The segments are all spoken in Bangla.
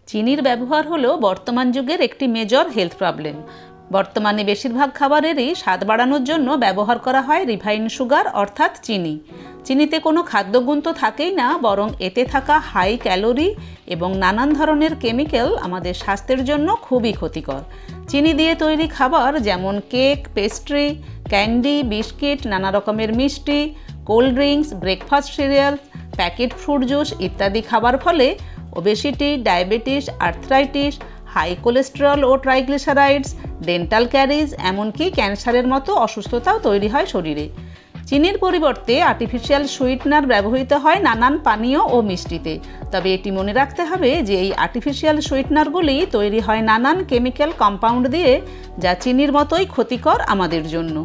চিনির ব্যবহার হলো বর্তমান যুগের একটি মেজর হেলথ প্রবলেম। বর্তমানে বেশিরভাগ খাবারেরই স্বাদ বাড়ানোর জন্য ব্যবহার করা হয় রিফাইন্ড সুগার অর্থাৎ চিনি। চিনিতে কোনো খাদ্যগুণ তো থাকেই না, বরং এতে থাকা হাই ক্যালোরি এবং নানান ধরনের কেমিক্যাল আমাদের স্বাস্থ্যের জন্য খুবই ক্ষতিকর। চিনি দিয়ে তৈরি খাবার যেমন কেক, পেস্ট্রি, ক্যান্ডি, বিস্কিট, নানা রকমের মিষ্টি, cold drinks, breakfast cereal, packet fruit juice ইত্যাদি খাবার ফলে obesity, diabetes, arthritis, high cholesterol ও ট্রাইগ্লিসারাইডস, ডেন্টাল ক্যারিজ, এমনকি ক্যান্সারের মতো অসুস্থতাও তৈরি হয় শরীরে। চিনির পরিবর্তে আর্টিফিশিয়াল সুইটনার ব্যবহৃত হয় নানান পানীয় ও মিষ্টিতে। তবে এটি মনে রাখতে হবে যে এই আর্টিফিশিয়াল সুইটনারগুলি তৈরি হয় নানান কেমিক্যাল কম্পাউন্ড দিয়ে, যা চিনির মতোই ক্ষতিকর আমাদের জন্য।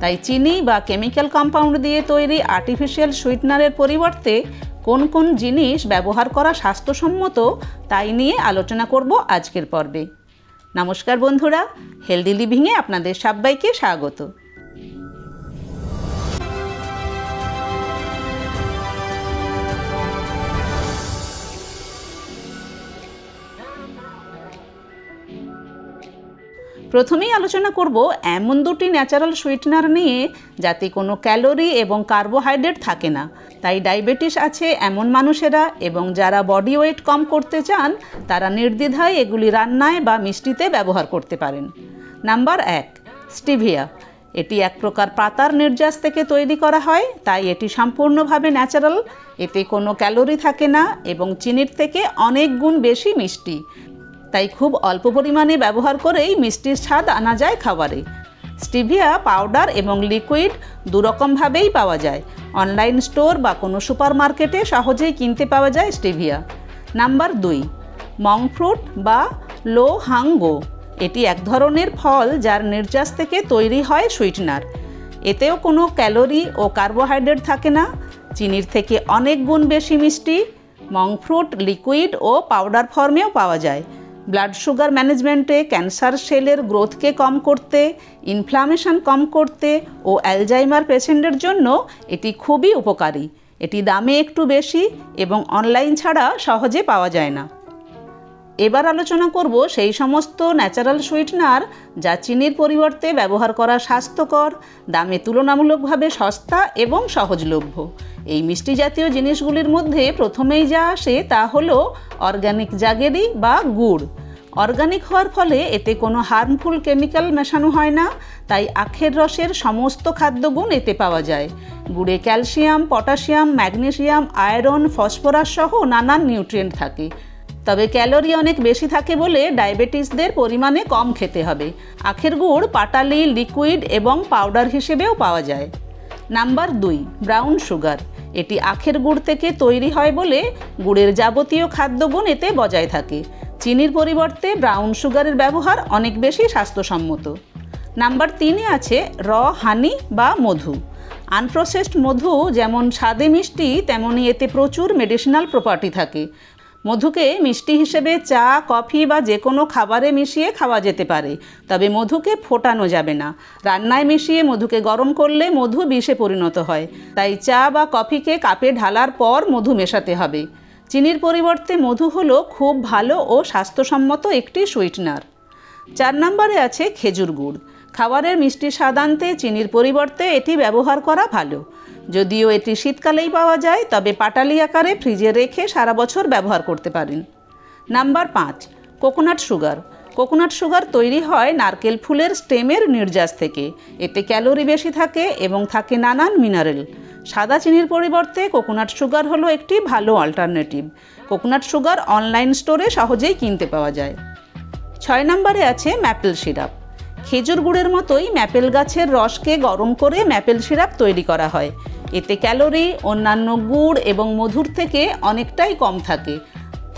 তাই চিনি বা কেমিক্যাল কম্পাউন্ড দিয়ে তৈরি আর্টিফিশিয়াল সুইটনারের পরিবর্তে কোন কোন জিনিস ব্যবহার করা স্বাস্থ্যসম্মত তাই নিয়ে আলোচনা করব আজকের পর্বে। নমস্কার বন্ধুরা, হেলদি লিভিংয়ে আপনাদের সবাইকে স্বাগত। প্রথমেই আলোচনা করব এমন দুটি ন্যাচারাল সুইটনার নিয়ে যাতে কোনো ক্যালোরি এবং কার্বোহাইড্রেট থাকে না। তাই ডায়াবেটিস আছে এমন মানুষেরা এবং যারা বডি ওয়েট কম করতে চান তারা নির্দ্বিধায় এগুলি রান্নায় বা মিষ্টিতে ব্যবহার করতে পারেন। Number 1, stevia. এটি এক প্রকার পাতার নির্যাস থেকে তৈরি করা হয়, তাই এটি সম্পূর্ণভাবে ন্যাচারাল। এতে কোনো ক্যালোরি থাকে না এবং চিনির থেকে অনেক গুণ বেশি মিষ্টি। তাই খুব অল্প পরিমাণে ব্যবহার করেই মিষ্টির স্বাদ আনা যায় খাবারে। স্টিভিয়া পাউডার এবং লিকুইড দুরকমভাবেই পাওয়া যায়। অনলাইন স্টোর বা কোনো সুপার মার্কেটে সহজেই কিনতে পাওয়া যায় স্টিভিয়া। নাম্বার 2, মং ফ্রুট বা লো হাঙ্গো। এটি এক ধরনের ফল যার নির্যাস থেকে তৈরি হয় সুইটনার। এতেও কোনো ক্যালোরি ও কার্বোহাইড্রেট থাকে না, চিনির থেকে অনেক গুণ বেশি মিষ্টি। মং ফ্রুট লিকুইড ও পাউডার ফর্মেও পাওয়া যায়। ব্লাড সুগার ম্যানেজমেন্টে, ক্যান্সার সেলের গ্রোথকে কম করতে, ইনফ্লামেশন কম করতে ও অ্যালজাইমার পেশেন্টের জন্য এটি খুবই উপকারী। এটি দামে একটু বেশি এবং অনলাইন ছাড়া সহজে পাওয়া যায় না। এবার আলোচনা করব সেই সমস্ত ন্যাচারাল সুইটনার যা চিনির পরিবর্তে ব্যবহার করা স্বাস্থ্যকর, দামে তুলনামূলকভাবে সস্তা এবং সহজলভ্য। এই মিষ্টি জাতীয় জিনিসগুলির মধ্যে প্রথমেই যা আসে তা হলো অর্গানিক জাগেরি বা গুড়। অর্গানিক হওয়ার ফলে এতে কোনো হার্মফুল কেমিক্যাল মেশানো হয় না, তাই আখের রসের সমস্ত খাদ্যগুণ এতে পাওয়া যায়। গুড়ে calcium, potassium, magnesium, iron, phosphorus সহ নানান নিউট্রিয়েন্ট থাকে। তবে ক্যালোরি অনেক বেশি থাকে বলে ডায়াবেটিসদের পরিমাণে কম খেতে হবে। আখের গুড় পাটালি, লিকুইড এবং পাউডার হিসেবেও পাওয়া যায়। Number 2, brown sugar. এটি আখের গুড় থেকে তৈরি হয় বলে গুড়ের যাবতীয় খাদ্যগুণ এতে বজায় থাকে। চিনির পরিবর্তে ব্রাউন সুগারের ব্যবহার অনেক বেশি স্বাস্থ্যসম্মত। নাম্বার 3-এ আছে র হানি বা মধু। আনপ্রসেসড মধু যেমন স্বাদে মিষ্টি, তেমনই এতে প্রচুর মেডিসিনাল প্রপার্টি থাকে। মধুকে মিষ্টি হিসেবে চা, কফি বা যে কোনো খাবারে মিশিয়ে খাওয়া যেতে পারে, তবে মধুকে ফোটানো যাবে না। রান্নায় মিশিয়ে মধুকে গরম করলে মধু বিষে পরিণত হয়, তাই চা বা কফিকে কাপে ঢালার পর মধু মেশাতে হবে। চিনির পরিবর্তে মধু হলো খুব ভালো ও স্বাস্থ্যসম্মত একটি সুইটনার। 4 নম্বরে আছে খেজুর গুড়। খাবারের মিষ্টি স্বাদ আনতে চিনির পরিবর্তে এটি ব্যবহার করা ভালো। যদিও এটি শীতকালেই পাওয়া যায়, তবে পাটালি আকারে ফ্রিজে রেখে সারা বছর ব্যবহার করতে পারেন। Number 5, coconut sugar. Coconut sugar তৈরি হয় নারকেল ফুলের স্টেমের নির্যাস থেকে। এতে ক্যালোরি বেশি থাকে এবং থাকে নানান মিনারেল। সাদা চিনির পরিবর্তে কোকোনাট সুগার হলো একটি ভালো অল্টারনেটিভ। কোকোনাট সুগার অনলাইন স্টোরে সহজেই কিনতে পাওয়া যায়। 6 নম্বরে আছে ম্যাপেল সিরাপ। খেজুর গুড়ের মতোই ম্যাপেল গাছের রসকে গরম করে ম্যাপেল সিরাপ তৈরি করা হয়। এতে ক্যালোরি অন্যান্য গুড় এবং মধুর থেকে অনেকটাই কম থাকে।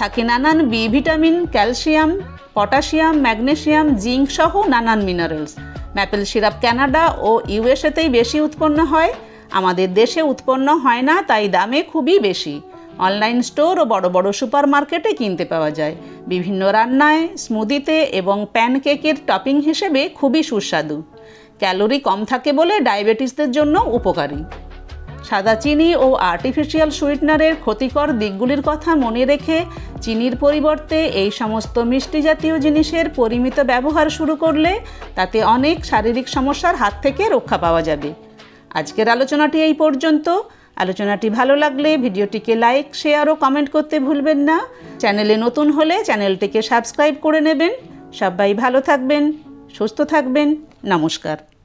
থাকে নানান B vitamin, calcium, potassium, magnesium, zinc সহ নানান মিনারেলস। ম্যাপেল সিরাপ কানাডা ও ইউএসএতেই বেশি উৎপন্ন হয়। আমাদের দেশে উৎপন্ন হয় না, তাই দামে খুবই বেশি। অনলাইন স্টোর ও বড় বড় সুপার মার্কেটে কিনতে পাওয়া যায়। বিভিন্ন রান্নায়, স্মুদিতে এবং প্যানকেকের টপিং হিসেবে খুবই সুস্বাদু। ক্যালোরি কম থাকে বলে ডায়াবেটিসদের জন্য উপকারী। সাদা চিনি ও আর্টিফিশিয়াল সুইটনারের ক্ষতিকর দিকগুলির কথা মনে রেখে চিনির পরিবর্তে এই সমস্ত মিষ্টি জাতীয় জিনিসের পরিমিত ব্যবহার শুরু করলে তাতে অনেক শারীরিক সমস্যার হাত থেকে রক্ষা পাওয়া যাবে। আজকের আলোচনাটি এই পর্যন্ত। আলোচনাটি ভালো লাগলে ভিডিওটিকে লাইক, শেয়ার ও কমেন্ট করতে ভুলবেন না। চ্যানেলে নতুন হলে চ্যানেলটিকে সাবস্ক্রাইব করে নেবেন। সবাই ভালো থাকবেন, সুস্থ থাকবেন। নমস্কার।